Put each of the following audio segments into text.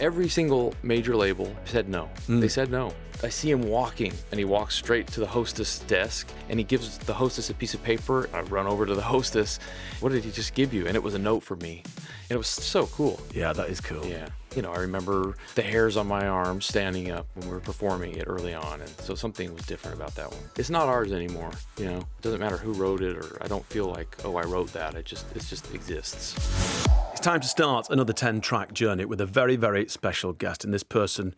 Every single major label said no. They said no. I see him walking, and he walks straight to the hostess desk, and he gives the hostess a piece of paper. I run over to the hostess. What did he just give you? And it was a note for me. And it was so cool. Yeah, that is cool. Yeah. You know, I remember the hairs on my arms standing up when we were performing it early on, and so something was different about that one. It's not ours anymore, you know. It doesn't matter who wrote it, or I don't feel like, oh, I wrote that. It just exists. It's time to start another 10-track journey with a very, very special guest, and this person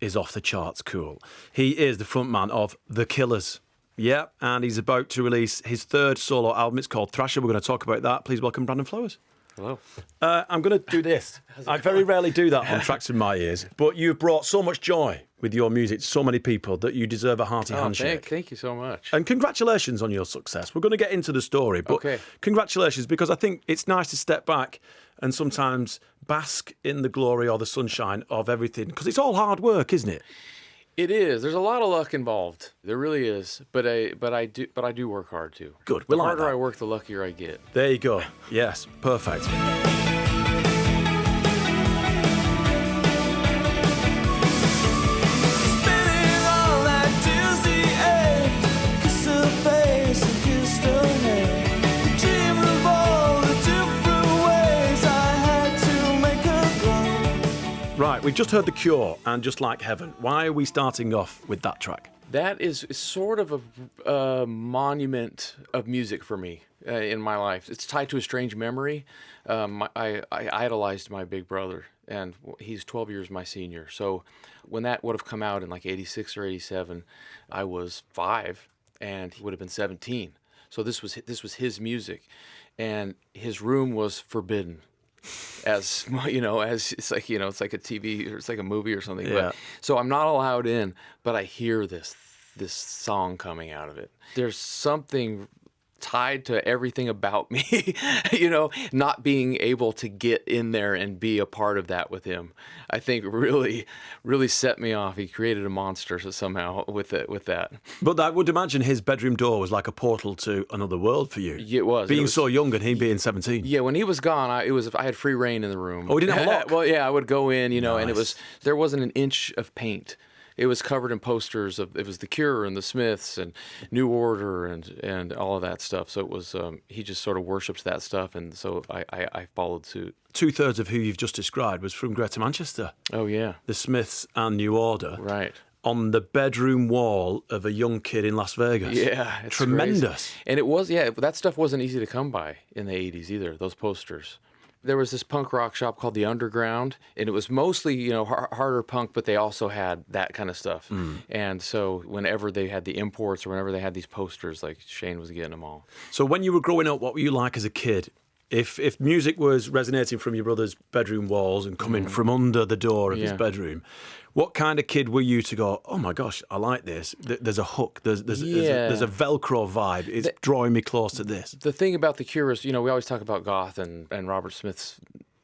is off the charts cool. He is the frontman of The Killers. Yeah, and he's about to release his third solo album. It's called Thrasher. We're going to talk about that. Please welcome Brandon Flowers. Hello. I'm going to do this. I very rarely do that on Tracks in My Ears, but you've brought so much joy with your music to so many people that you deserve a hearty handshake. Thank you so much. And congratulations on your success. We're going to get into the story, but congratulations, because I think it's nice to step back and sometimes bask in the glory or the sunshine of everything, because it's all hard work, isn't it? It is. There's a lot of luck involved. There really is. But I do work hard too. Good. The harder I work, the luckier I get. There you go. Yes. Perfect. Right, we've just heard The Cure and Just Like Heaven. Why are we starting off with that track? That is sort of a monument of music for me in my life. It's tied to a strange memory. I idolized my big brother, and he's 12 years my senior. So when that would have come out in like 86 or 87, I was 5, and he would have been 17. So this was his music, and his room was forbidden. As you know, as it's like a TV or it's like a movie or something. Yeah. But, so I'm not allowed in, but I hear this song coming out of it. There's something tied to everything about me, you know, not being able to get in there and be a part of that with him. I think really set me off. He created a monster somehow with that. But I would imagine his bedroom door was like a portal to another world for you. Yeah, it was. Being so young and he being 17. Yeah, when he was gone, I had free reign in the room. Oh, he didn't have a lock? Well, yeah, I would go in, you know, Nice. and there wasn't an inch of paint. It was covered in posters it was The Cure and the Smiths and New Order and all of that stuff. So it was, he just sort of worships that stuff. And so I followed suit. 2/3 of who you've just described was from Greater Manchester. Oh, yeah. The Smiths and New Order. Right. On the bedroom wall of a young kid in Las Vegas. Yeah. It's tremendous. Crazy. And it was, yeah, that stuff wasn't easy to come by in the 80s either, those posters. There was this punk rock shop called The Underground, and it was mostly, you know, harder punk, but they also had that kind of stuff. And so whenever they had the imports or whenever they had these posters, like Shane was getting them all. So when you were growing up, what were you like as a kid? If music was resonating from your brother's bedroom walls and coming from under the door of his bedroom, what kind of kid were you to go, oh my gosh, I like this. There's a hook. There's a Velcro vibe. It's drawing me close to this. The thing about The Cure is, you know, we always talk about goth and Robert Smith's,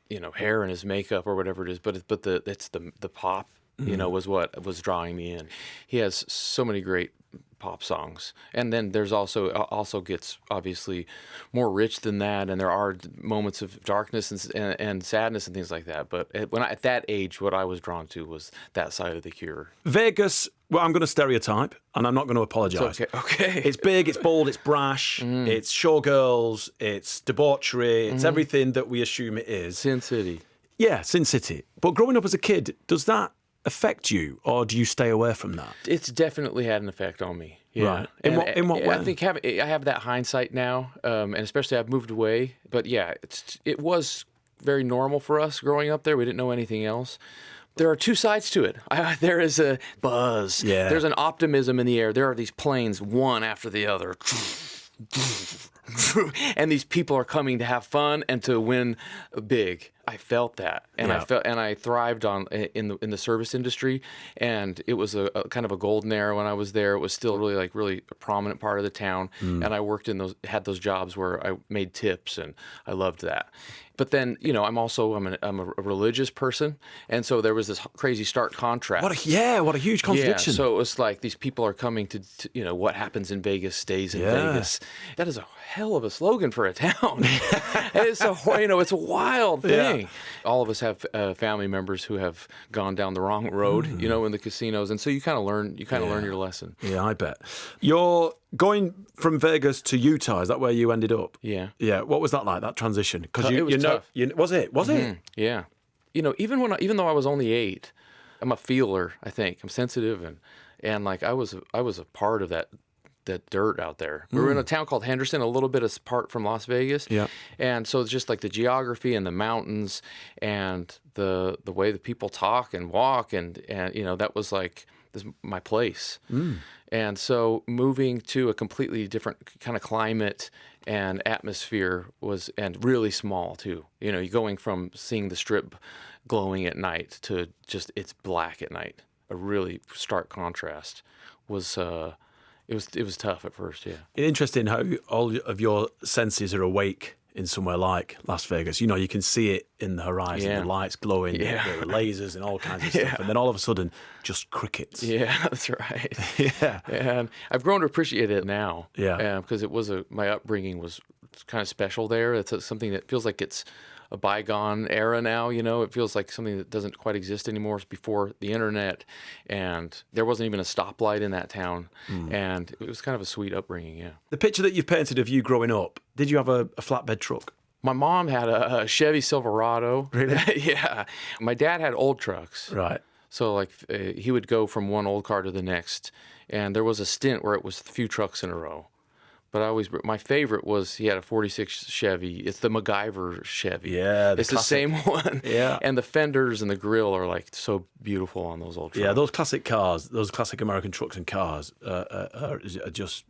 you know, hair and his makeup or whatever it is, but it's the pop, you know, was what was drawing me in. He has so many great pop songs, and then there's also gets obviously more rich than that, and there are moments of darkness and sadness and things like that. But at that age, what I was drawn to was that side of The Cure. Vegas. Well, I'm going to stereotype, and I'm not going to apologise. Okay. It's big, it's bold, it's brash, it's showgirls, it's debauchery, it's everything that we assume it is. Sin City. Yeah, Sin City. But growing up as a kid, does that affect you, or do you stay away from that? It's definitely had an effect on me. Yeah. Right. In what way? I think I have that hindsight now, and especially I've moved away. But yeah, it was very normal for us growing up there. We didn't know anything else. There are two sides to it. There is a buzz. Yeah. There's an optimism in the air. There are these planes, one after the other. And these people are coming to have fun and to win big. I felt that, and I thrived in the service industry, and it was a kind of a golden era when I was there. It was still really a prominent part of the town, and I worked in had those jobs where I made tips, and I loved that. But then, you know, I'm a religious person, and so there was this crazy stark contrast. What a huge contradiction. Yeah, so it was like these people are coming to you know, what happens in Vegas stays in Vegas. That is a hell of a slogan for a town. It's a wild thing. thing. All of us have family members who have gone down the wrong road, in the casinos, and so you kind of learn your lesson. Yeah, I bet. You're going from Vegas to Utah. Is that where you ended up? Yeah. Yeah. What was that like? That transition? Because it was tough. Was it? Was it? Yeah. Even though I was only 8, I'm a feeler. I think I'm sensitive, and like I was a part of that dirt out there. We were in a town called Henderson, a little bit apart from Las Vegas. Yeah. And so it's just like the geography and the mountains and the way the people talk and walk and that was like my place. And so moving to a completely different kind of climate and atmosphere and really small too. You're going from seeing the strip glowing at night to just it's black at night. A really stark contrast was it was tough at first, yeah. Interesting how all of your senses are awake in somewhere like Las Vegas. You can see it in the horizon, the lights glowing, the lasers and all kinds of stuff. And then all of a sudden, just crickets. Yeah, that's right. Yeah. And I've grown to appreciate it now. Yeah. Because my upbringing was kind of special there. It's something that feels like it's a bygone era now, It feels like something that doesn't quite exist anymore. It's before the internet, and there wasn't even a stoplight in that town, and it was kind of a sweet upbringing, yeah. The picture that you've painted of you growing up, did you have a flatbed truck? My mom had a Chevy Silverado. Really? Yeah. My dad had old trucks. Right. So, like, he would go from one old car to the next, and there was a stint where it was a few trucks in a row. But my favorite was he had a 46 Chevy. It's the MacGyver Chevy. Yeah, it's the same one. Yeah. And the fenders and the grill are like so beautiful on those old trucks. Yeah, those classic cars, those classic American trucks and cars are just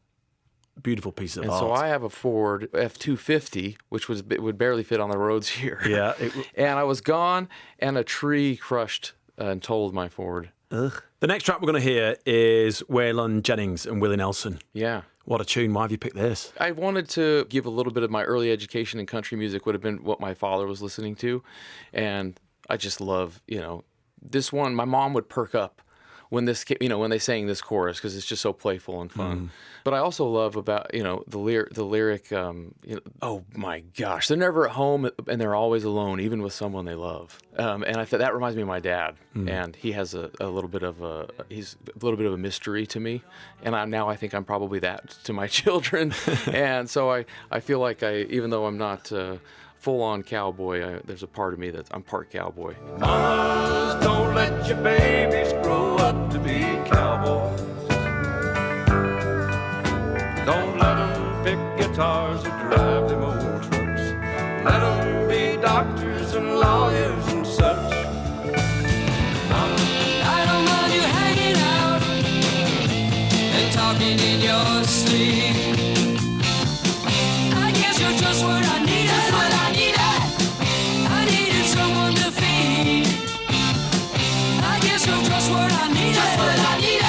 beautiful pieces of art. So I have a Ford F-250, which would barely fit on the roads here. Yeah. And I was gone, and a tree crushed and totaled my Ford. Ugh. The next track we're going to hear is Waylon, Jennings and Willie Nelson. Yeah. What a tune. Why have you picked this? I wanted to give a little bit of my early education in country music would have been what my father was listening to. And I just love, this one. My mom would perk up when when they sang this chorus because it's just so playful and fun. But I also love about, the lyric, oh my gosh, they're never at home and they're always alone, even with someone they love. And I thought that reminds me of my dad. And he has a little bit of a mystery to me. And I think I'm probably that to my children. And so I feel like even though I'm not full-on cowboy, there's a part of me that I'm part cowboy. Mamas, don't let your babies grow up to be cowboys. Don't let them pick guitars or drive them old trucks. Let them be doctors and lawyers and such. I don't mind you hanging out and talking in your sleep. I guess you're just what I need. That's what I needed. I needed someone to feed. I guess you're just what I needed. Just what I needed.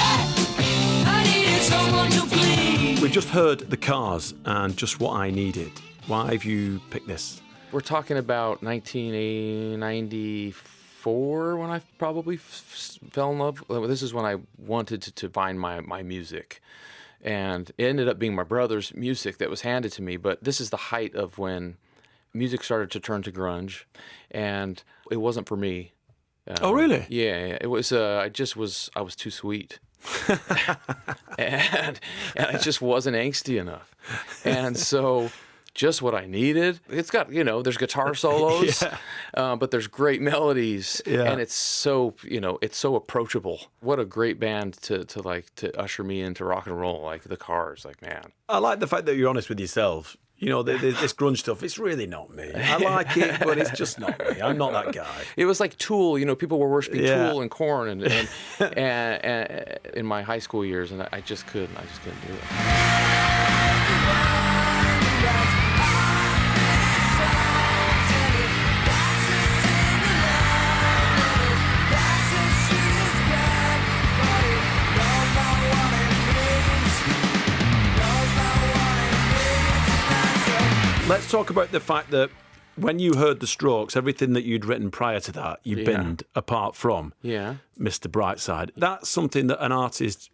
I needed someone to please. We've just heard The Cars and Just What I Needed. Why have you picked this? We're talking about 1994 when I probably fell in love. This is when I wanted to find my music. And it ended up being my brother's music that was handed to me. But this is the height of when music started to turn to grunge. And it wasn't for me. Oh, really? Yeah. It was, I was too sweet. and I just wasn't angsty enough. And so just what I needed. It's got, there's guitar solos, but there's great melodies, and it's so, it's so approachable. What a great band to usher me into rock and roll, like the Cars, like, man. I like the fact that you're honest with yourself. This grunge stuff, it's really not me. I like it, but it's just not me. I'm not that guy. It was like Tool, people were worshiping Tool and Korn and in my high school years, and I just couldn't do it. Let's talk about the fact that when you heard The Strokes, everything that you'd written prior to that, you binned apart from Mr. Brightside. That's something that an artist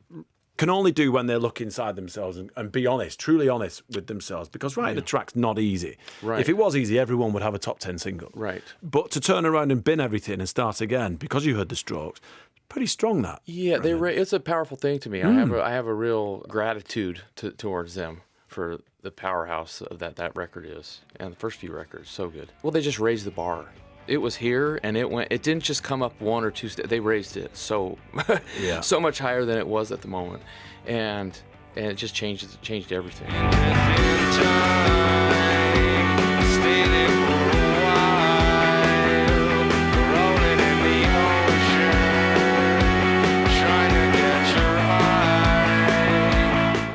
can only do when they look inside themselves and be honest, truly honest with themselves. Because writing a track's not easy. Right. If it was easy, everyone would have a top 10 single. Right. But to turn around and bin everything and start again because you heard the Strokes, pretty strong that. Yeah, it's a powerful thing to me. I have a real gratitude towards them for the powerhouse of that record is, and the first few records, so good. Well, they just raised the bar. It was here, and it didn't just come up one or two steps. They raised it so much higher than it was at the moment, and it just changed everything.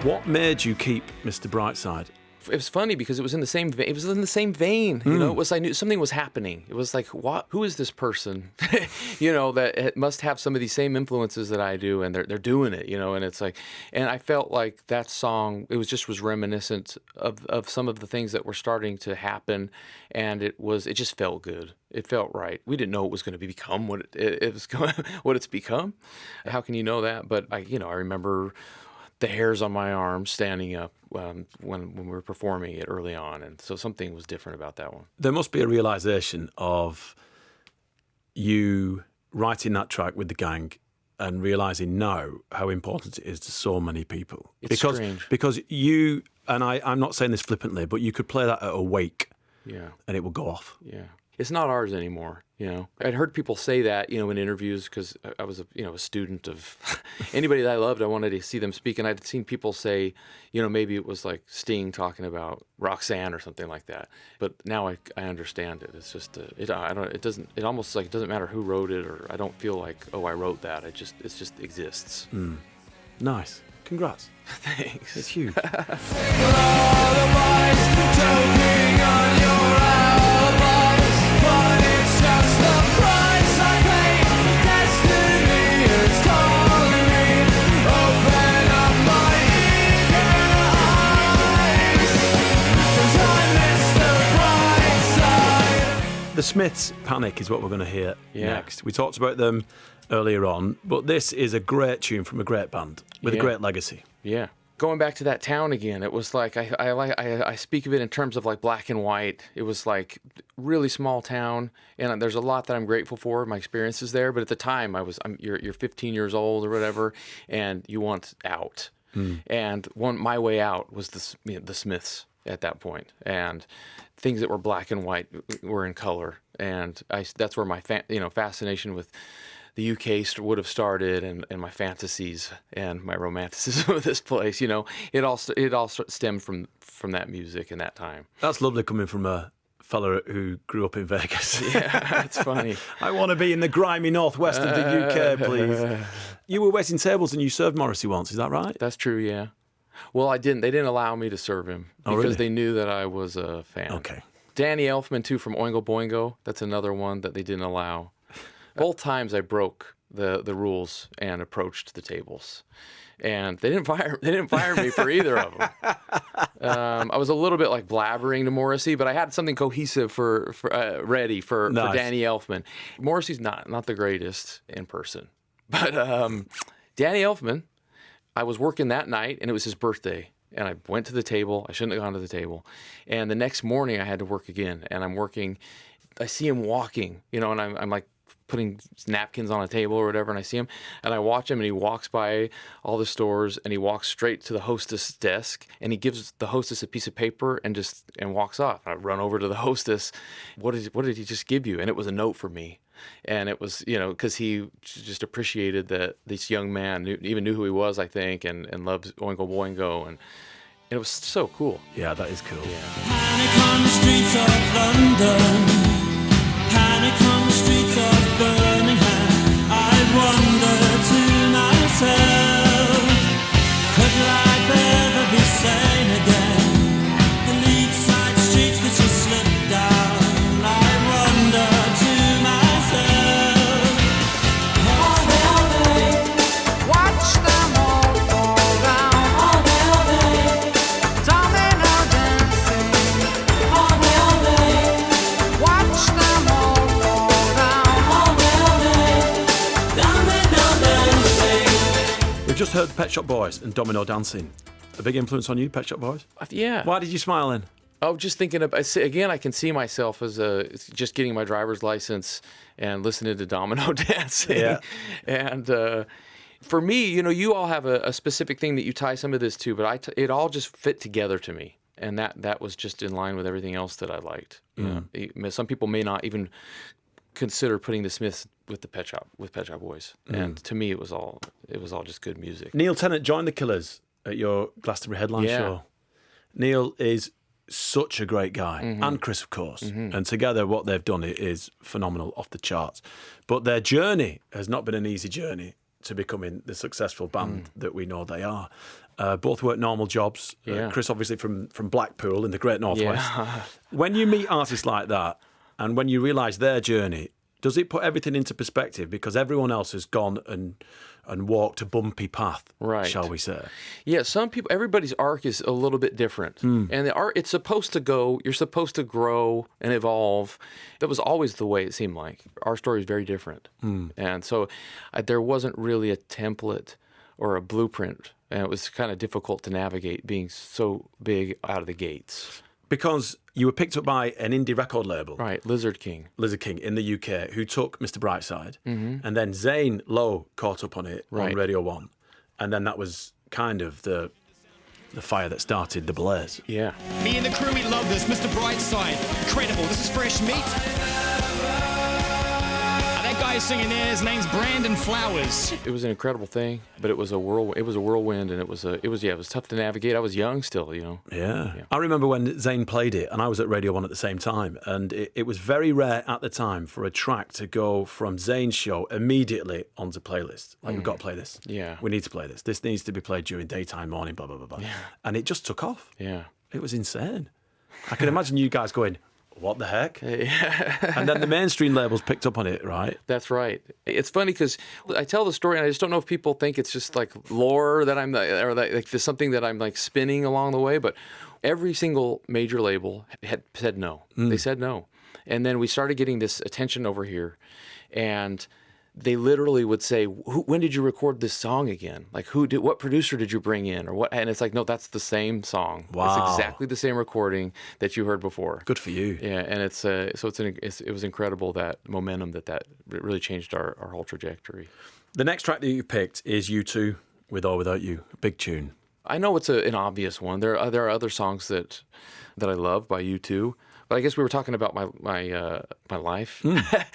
What made you keep Mr. Brightside? It was funny because it was in the same vein. You know, it was, I knew something was happening. It was like, what? Who is this person? You know, that it must have some of these same influences that I do, and they're doing it. You know, and it's like, and I felt like that song. It was reminiscent of some of the things that were starting to happen, and it just felt good. It felt right. We didn't know it was going to become what it was what it's become. How can you know that? But I remember the hairs on my arms standing up when we were performing it early on, and so something was different about that one. There must be a realization of you writing that track with the gang and realizing now how important it is to so many people. It's strange. Because you, and I'm not saying this flippantly, but you could play that at a wake, and it will go off. Yeah. It's not ours anymore, you know. I'd heard people say that, you know, in interviews because I was, a student of anybody that I loved. I wanted to see them speak, and I'd seen people say, you know, maybe it was like Sting talking about Roxanne or something like that. But now I understand it. It's just it almost like it doesn't matter who wrote it, or I don't feel like, oh, I wrote that. It just exists. Nice. Congrats. Thanks. It's huge. The Smiths' Panic is what we're going to hear next. We talked about them earlier on, but this is a great tune from a great band with a great legacy. Yeah. Going back to that town again, it was like I speak of it in terms of like black and white. It was like really small town, and there's a lot that I'm grateful for, my experiences there. But at the time, you're 15 years old or whatever, and you want out. And my way out was the Smiths at that point, and things that were black and white were in color, and that's where my fascination with the UK would have started, and my fantasies and my romanticism of this place. You know, it all stemmed from that music and that time. That's lovely coming from a fella who grew up in Vegas. Yeah, it's funny. I want to be in the grimy northwest of the UK, please. You were waiting tables and you served Morrissey once, is that right? That's true, yeah. Well, I didn't. They didn't allow me to serve him because they knew that I was a fan. Okay. Danny Elfman, too, from Oingo Boingo. That's another one that they didn't allow. Both times I broke the rules and approached the tables, and they didn't fire me for either of them. I was a little bit like blabbering to Morrissey, but I had something cohesive for ready for Danny Elfman. Morrissey's not the greatest in person, but Danny Elfman. I was working that night, and it was his birthday, and I went to the table. I shouldn't have gone to the table, and the next morning I had to work again, and I'm working. I see him walking, and I'm like putting napkins on a table or whatever, and I see him, and I watch him, and he walks by all the stores, and he walks straight to the hostess desk, and he gives the hostess a piece of paper and walks off. I run over to the hostess. What did he just give you? And it was a note for me. And it was, because he just appreciated that this young man knew who he was, I think, and loved Oingo Boingo, and it was so cool. Yeah, that is cool. Yeah. Panic on the streets of London, panic on the streets of Birmingham. I wonder to myself, could life ever be sane again? The lead side streets that you slip down, I wonder to myself. All day, watch them all fall down. All day, domino dancing. All day, watch them all fall down. All day, domino dancing. just heard the Pet Shop Boys and Domino dancing. A big influence on you, Pet Shop Boys? Yeah. Why did you smile then? Oh, just thinking of, again, I can see myself as just getting my driver's license and listening to Domino dancing. Yeah. And for me, you all have a specific thing that you tie some of this to, but it all just fit together to me. And that was just in line with everything else that I liked. Some people may not even consider putting the Smiths with Pet Shop Boys. And to me, it was all just good music. Neil Tennant joined the Killers at your Glastonbury headline show. Neil is such a great guy, and Chris, of course. And together, what they've done is phenomenal, off the charts. But their journey has not been an easy journey to becoming the successful band that we know they are. Both work normal jobs. Chris, obviously, from Blackpool in the Great Northwest. When you meet artists like that, and when you realise their journey, does it put everything into perspective? Because everyone else has gone and walked a bumpy path, shall we say? Yeah, everybody's arc is a little bit different. And the art, you're supposed to grow and evolve. That was always the way it seemed like. Our story is very different. And so there wasn't really a template or a blueprint. And it was kind of difficult to navigate being so big out of the gates. Because you were picked up by an indie record label. Right, Lizard King in the UK, who took Mr. Brightside. And then Zane Lowe caught up on it on Radio 1. And then that was kind of the fire that started the blaze. Yeah. Me and the crew, we love this. Mr. Brightside, incredible. This is fresh meat. That guy singing there, his name's Brandon Flowers. It was an incredible thing, but it was a whirlwind, and it was tough to navigate. I was young still, Yeah. I remember when Zane played it, and I was at Radio 1 at the same time, and it was very rare at the time for a track to go from Zane's show immediately onto playlist. Like, we've got to play this. Yeah. We need to play this. This needs to be played during daytime, morning, blah, blah, blah, blah. Yeah. And it just took off. Yeah. It was insane. I can imagine you guys going, what the heck? And then the mainstream labels picked up on it, right? That's right. It's funny because I tell the story, and I just don't know if people think it's just like lore that there's something that I'm like spinning along the way. But every single major label had said no. They said no, and then we started getting this attention over here, and they literally would say, "When did you record this song again? Like, what producer did you bring in, or what?" And it's like, no, that's the same song. Wow. It's exactly the same recording that you heard before. Good for you. Yeah, and it was incredible, that momentum that really changed our whole trajectory. The next track that you picked is U2 with or Without You, a big tune. I know it's an obvious one. There are other songs that I love by U2. But I guess we were talking about my life.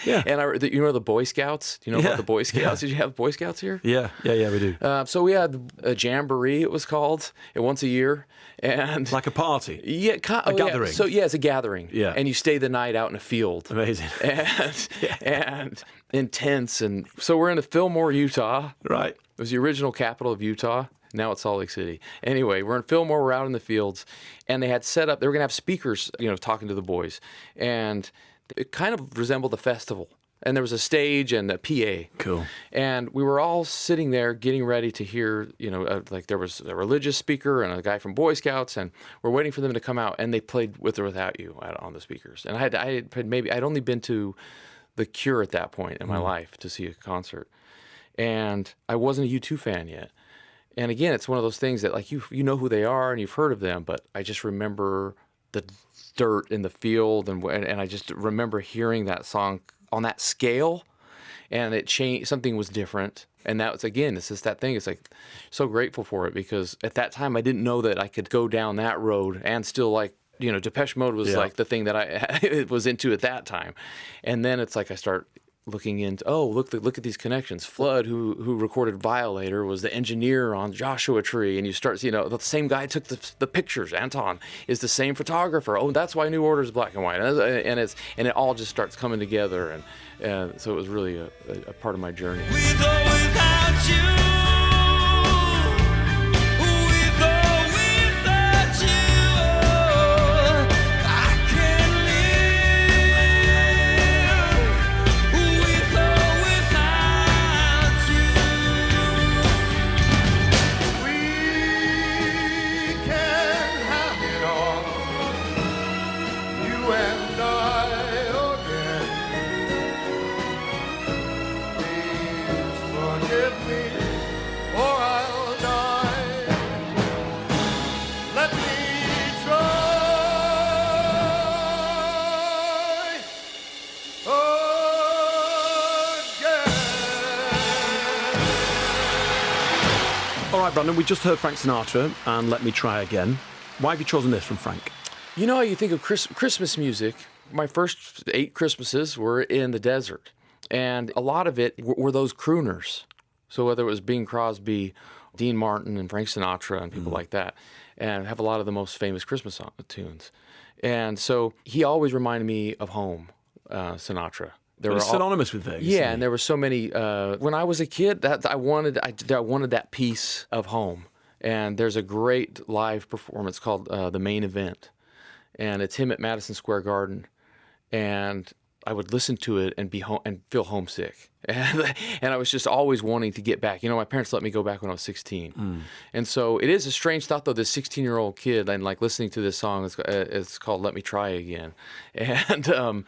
Yeah. And the Boy Scouts? Do you know about the Boy Scouts? Did you have Boy Scouts here? Yeah, we do. So we had a jamboree, it was called, once a year. And like a party? Yeah. A gathering? Yeah. So, yeah, it's a gathering. Yeah. And you stay the night out in a field. Amazing. And intense. And so we're in Fillmore, Utah. Right. It was the original capital of Utah. Now it's Salt Lake City. Anyway, we're in Fillmore. We're out in the fields, and they had set up. They were going to have speakers, talking to the boys, and it kind of resembled a festival. And there was a stage and a PA. Cool. And we were all sitting there getting ready to hear. Like there was a religious speaker and a guy from Boy Scouts, and we're waiting for them to come out. And they played With or Without You on the speakers. And I'd only been to The Cure at that point in my life to see a concert, and I wasn't a U2 fan yet. And again, it's one of those things that, like, you know who they are and you've heard of them, but I just remember the dirt in the field, and I just remember hearing that song on that scale, and it changed. Something was different, and that was, again, it's just that thing. It's like, so grateful for it, because at that time I didn't know that I could go down that road and still, like, Depeche Mode was like the thing that I was into at that time, and then it's like I start looking into, look at these connections. Flood, who recorded Violator, was the engineer on Joshua Tree, and you start, the same guy took the pictures. Anton is the same photographer. Oh, that's why New Order is black and white, and it all just starts coming together, and so it was really a part of my journey. With or without you. Forgive me. All right, Brandon, we just heard Frank Sinatra and Let Me Try Again. Why have you chosen this from Frank? You know, you think of Christmas music. My first 8 Christmases were in the desert, and a lot of it were those crooners. So whether it was Bing Crosby, Dean Martin, and Frank Sinatra, and people like that, and have a lot of the most famous Christmas tunes. And so he always reminded me of home, Sinatra. It's synonymous with Vegas. Yeah, and there were so many. When I was a kid, that I wanted that piece of home. And there's a great live performance called The Main Event, and it's him at Madison Square Garden, and I would listen to it and feel homesick, and I was just always wanting to get back. You know, my parents let me go back when I was 16, and so it is a strange thought though. This 16-year-old kid and like listening to this song. It's called "Let Me Try Again," and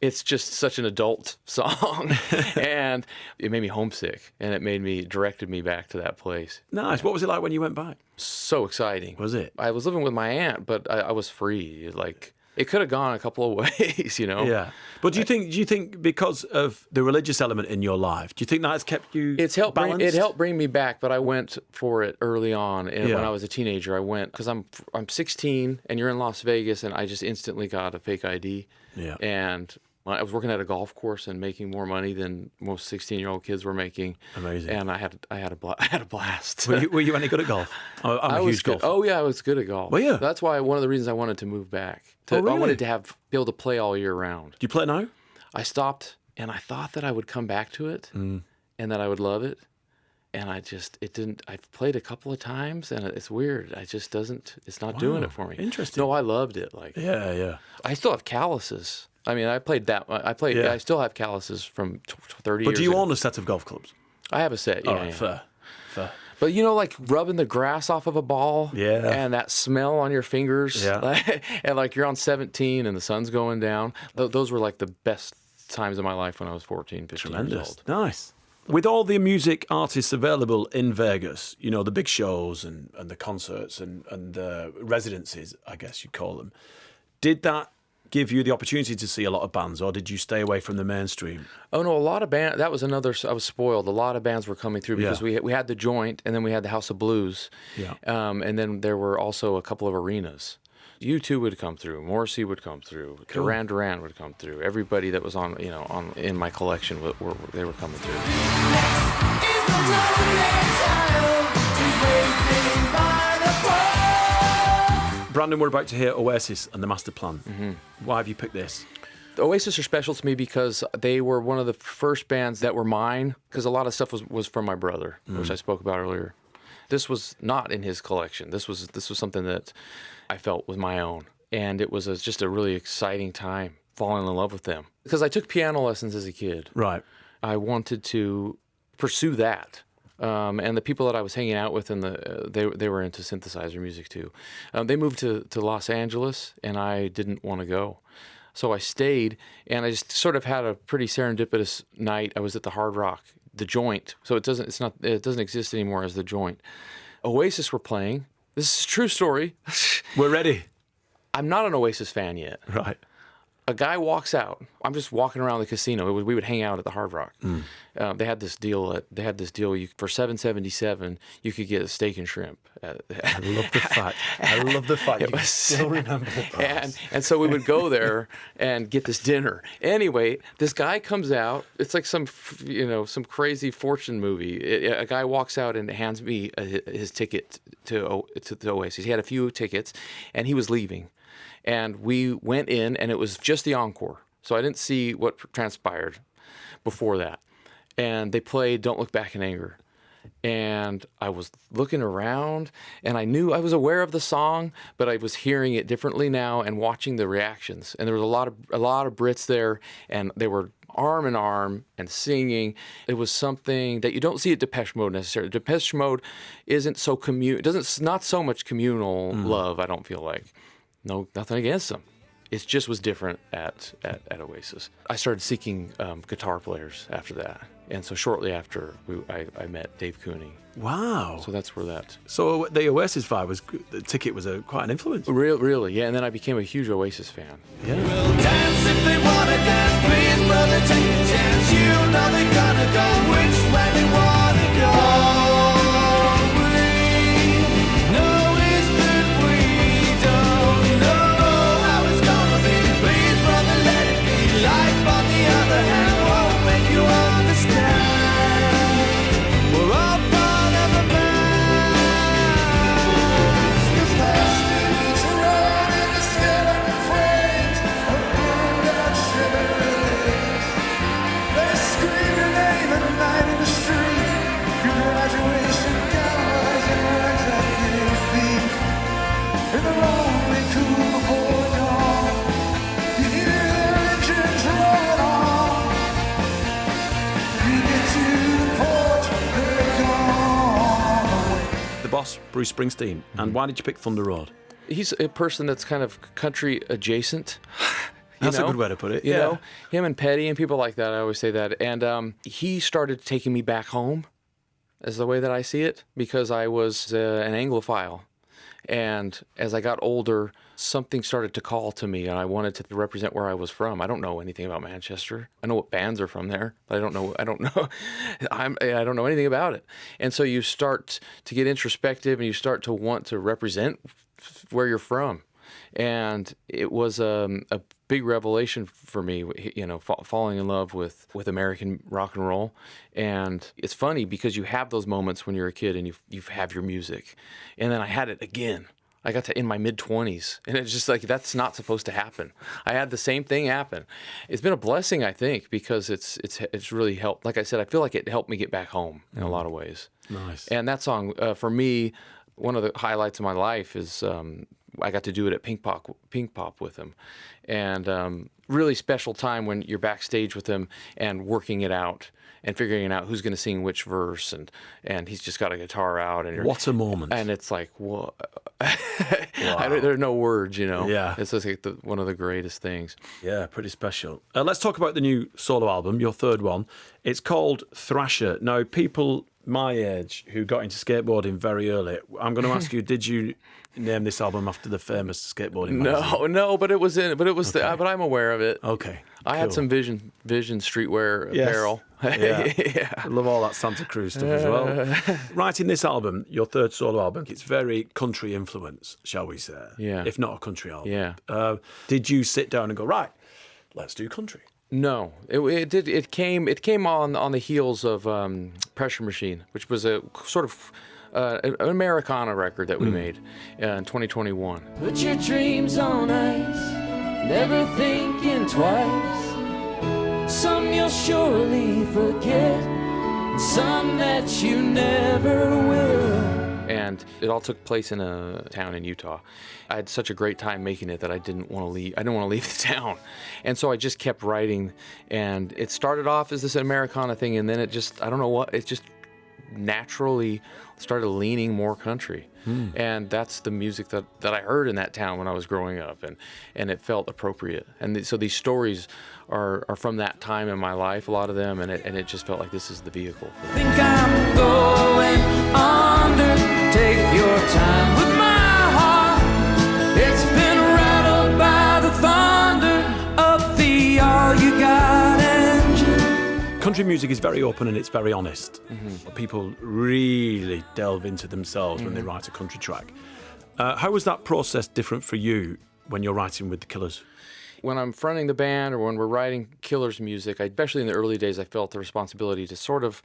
it's just such an adult song, and it made me homesick, and it directed me back to that place. Nice. What was it like when you went back? So exciting. Was it? I was living with my aunt, but I was free. Like, it could have gone a couple of ways, you know? Yeah. But do you think because of the religious element in your life, do you think that's kept you balanced? It helped bring me back, but I went for it early on. And when I was a teenager, I went, because I'm 16, and you're in Las Vegas, and I just instantly got a fake ID. Yeah. And I was working at a golf course and making more money than most 16-year-old kids were making. Amazing. And I had a blast. Were you any good at golf? I'm a huge golfer. Oh yeah, I was good at golf. Well, yeah. That's why one of the reasons I wanted to move back. Really? I wanted to be able to play all year round. Do you play now? I stopped, and I thought that I would come back to it, and that I would love it. And it didn't. I've played a couple of times, and it's weird. It's not doing it for me. Interesting. No, I loved it. Like, yeah. I still have calluses. I mean, I still have calluses from 30 years ago. But do you own a set of golf clubs? I have a set, yeah. All right, fair. But you know, like rubbing the grass off of a ball, and that smell on your fingers, and like you're on 17 and the sun's going down. Those were like the best times of my life when I was 14, 15 years old. Nice. With all the music artists available in Vegas, you know, the big shows and the concerts and the residencies, I guess you'd call them, did that give you the opportunity to see a lot of bands, or did you stay away from the mainstream? Oh no, a lot of bands. That was another. I was spoiled. A lot of bands were coming through because we had the Joint, and then we had the House of Blues, and then there were also a couple of arenas. U2 would come through, Morrissey would come through, Duran Duran would come through. Everybody that was in my collection they were coming through. Brandon, we're about to hear Oasis and the Masterplan. Why have you picked this? The Oasis are special to me because they were one of the first bands that were mine, because a lot of stuff was from my brother, which I spoke about earlier. This was not in his collection. This was something that I felt was my own, and it was just a really exciting time falling in love with them. Because I took piano lessons as a kid. Right. I wanted to pursue that. And the people that I was hanging out with, they were into synthesizer music too. They moved to Los Angeles, and I didn't want to go, so I stayed. And I just sort of had a pretty serendipitous night. I was at the Hard Rock, the Joint. So it doesn't exist anymore as the Joint. Oasis were playing. This is a true story. We're ready. I'm not an Oasis fan yet. Right. A guy walks out. I'm just walking around the casino. We would hang out at the Hard Rock. They had this deal. For $7.77, you could get a steak and shrimp. I love the fact. You still remember the price. And so we would go there and get this dinner. Anyway, this guy comes out. It's like some crazy fortune movie. A guy walks out and hands me his ticket to the Oasis. He had a few tickets, and he was leaving. And we went in, and it was just the encore. So I didn't see what transpired before that. And they played Don't Look Back in Anger. And I was looking around, and I was aware of the song, but I was hearing it differently now and watching the reactions. And there was a lot of Brits there, and they were arm in arm and singing. It was something that you don't see at Depeche Mode necessarily. Depeche Mode isn't so not so much communal love, I don't feel like. No, nothing against them. It just was different at Oasis. I started seeking guitar players after that. And so shortly after, I met Dave Cooney. Wow. So that's where that... So the Oasis vibe the ticket was quite an influence. Really, yeah. And then I became a huge Oasis fan. Yeah. We'll dance if they wanna dance, please, brother, take a chance. You know they're gonna go which way they wanna go. boss, Bruce Springsteen. And why did you pick Thunder Road? He's a person that's kind of country adjacent. That's a good way to put it. You know, him and Petty and people like that. I always say that. And he started taking me back home, is the way that I see it, because I was an Anglophile. And as I got older, something started to call to me, and I wanted to represent where I was from. I don't know anything about Manchester. I know what bands are from there, but I don't know. I don't know anything about it. And so you start to get introspective, and you start to want to represent where you're from. And it was a big revelation for me, you know, falling in love with American rock and roll. And it's funny because you have those moments when you're a kid and you have your music. And then I had it again. I got to in my mid-20s, and it's just like, that's not supposed to happen. I had the same thing happen. It's been a blessing, I think, because it's really helped. Like I said, I feel like it helped me get back home in a lot of ways. Nice. And that song, for me, one of the highlights of my life is I got to do it at Pink Pop with him. And really special time when you're backstage with him and working it out and figuring out who's going to sing which verse, and he's just got a guitar out. And what a moment. And it's like, whoa. Wow. There are no words, you know. Yeah. It's just like one of the greatest things. Yeah, pretty special. Let's talk about the new solo album, your third one. It's called Thrasher. Now, people my age who got into skateboarding very early, I'm going to ask you, did you name this album after the famous skateboarding magazine? No, but it was but I'm aware of it. Okay. I had some Vision streetwear apparel. Yeah. Yeah. I love all that Santa Cruz stuff as well. Writing this album, your third solo album, it's very country influence, shall we say? Yeah. If not a country album. Yeah. Did you sit down and go, right, let's do country? No, it did. It came on the heels of Pressure Machine, which was a sort of an Americana record that we made in 2021. Put your dreams on ice, never thinking twice. Some you'll surely forget, and some that you never will. And it all took place in a town in Utah. I had such a great time making it that I didn't want to leave. I didn't want to leave the town, and so I just kept writing. And it started off as this Americana thing, and then it just, I don't know what, it just naturally started leaning more country. And that's the music that I heard in that town when I was growing up, and it felt appropriate. And so these stories are from that time in my life, a lot of them, and it just felt like this is the vehicle for them. Think I'm going under. Take your time with my heart. It's been rattled by the thunder of the all you got engine. Country music is very open and it's very honest. People really delve into themselves when they write a country track. How was that process different for you when you're writing with the Killers? When I'm fronting the band or when we're writing Killers music, especially in the early days, I felt the responsibility to sort of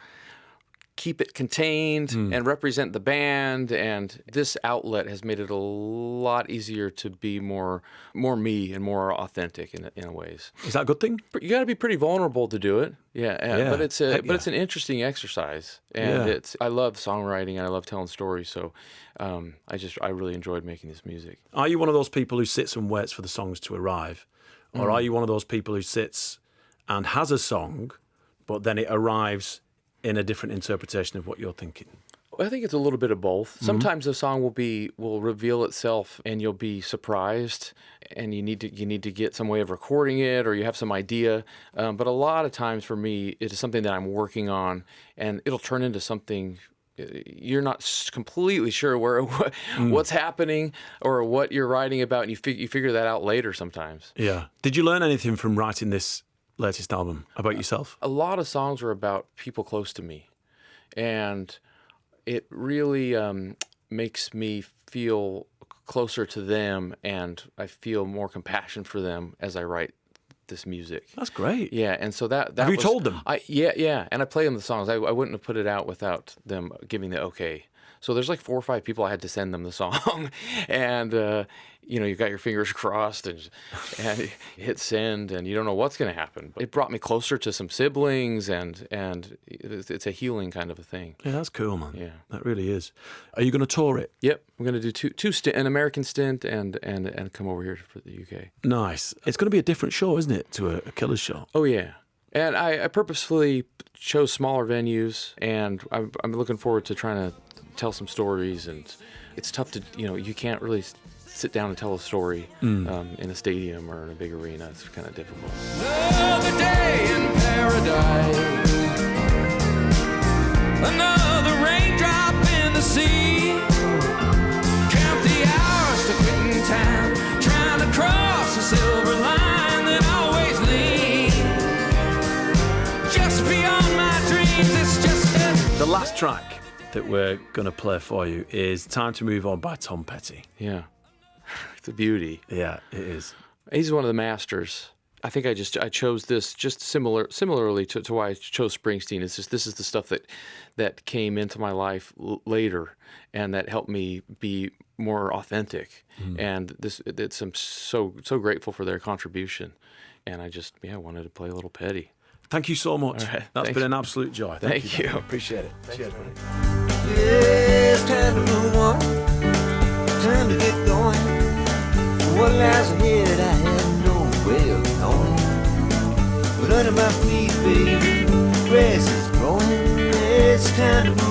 keep it contained and represent the band, and this outlet has made it a lot easier to be more me and more authentic in ways. Is that a good thing? You got to be pretty vulnerable to do it. Yeah. But it's an interesting exercise, and I love songwriting and I love telling stories. So I really enjoyed making this music. Are you one of those people who sits and waits for the songs to arrive, or are you one of those people who sits and has a song, but then it arrives in a different interpretation of what you're thinking? I think it's a little bit of both. Sometimes a song will reveal itself, and you'll be surprised, and you need to get some way of recording it, or you have some idea. But a lot of times, for me, it is something that I'm working on, and it'll turn into something you're not completely sure what's happening or what you're writing about, and you figure that out later sometimes. Yeah. Did you learn anything from writing this latest album about yourself? A lot of songs are about people close to me, and it really makes me feel closer to them, and I feel more compassion for them as I write this music. That's great. Yeah, and so that Have you told them? Yeah, and I play them the songs. I wouldn't have put it out without them giving the okay. So there's like 4 or 5 people I had to send them the song, and you got your fingers crossed and you hit send, and you don't know what's going to happen. But it brought me closer to some siblings, and it's a healing kind of a thing. Yeah, that's cool, man. Yeah, that really is. Are you going to tour it? Yep, I'm going to do an American stint and come over here for the UK. Nice. It's going to be a different show, isn't it, to a Killers show? Oh yeah. And I purposefully chose smaller venues, and I'm looking forward to trying to tell some stories. And it's tough to, you can't really sit down and tell a story in a stadium or in a big arena. It's kind of difficult. Another day in paradise. Another raindrop in the sea. Count the hours to quitting time. Trying to cross the silver line that always leads just beyond my dreams. It's just The last track that we're going to play for you is Time to Move On by Tom Petty. Yeah. It's a beauty. Yeah, it is. He's one of the masters. I think I chose this just similarly to why I chose Springsteen. It's just this is the stuff that came into my life later, and that helped me be more authentic. And I'm so grateful for their contribution. And I wanted to play a little Petty. Thank you so much. All right, That's thanks. been an absolute joy. Thank you. Appreciate it. Cheers, buddy. It's time to move on, time to get going. What lies ahead, I have no way of knowing. But under my feet, baby, grass is growing. It's time to move